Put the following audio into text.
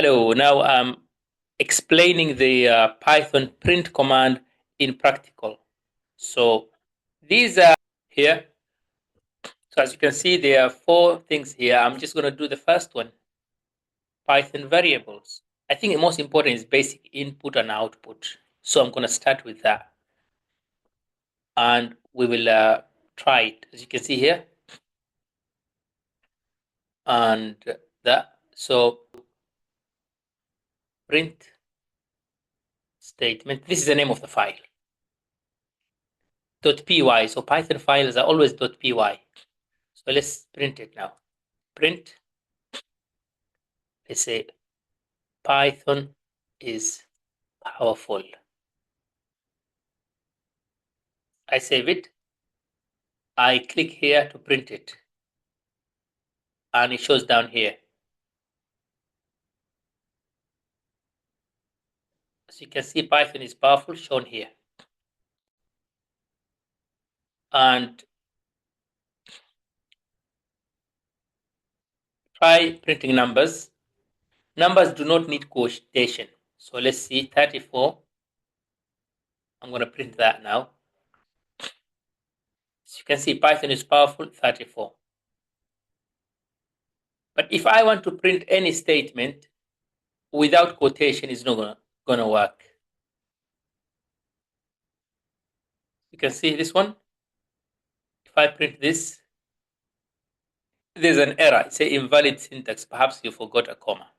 Hello, now I'm explaining the Python print command in practical. So these are here. So as you can see, there are four things here. I'm just going to do the first one, Python variables. I think the most important is basic input and output. So I'm going to start with that. And we will try it, as you can see here. And that. So print statement. This is the name of the file. .py. So Python files are always .py. So let's print it now. Print. Let's say Python is powerful. I save it. I click here to print it. And it shows down here. As you can see, Python is powerful, shown here. And try printing numbers. Numbers do not need quotation. So let's see, 34. I'm going to print that now. As you can see, Python is powerful, 34. But if I want to print any statement without quotation, it's not going to work. You can see this one. If I print this, there's an error. It's an invalid syntax. Perhaps you forgot a comma.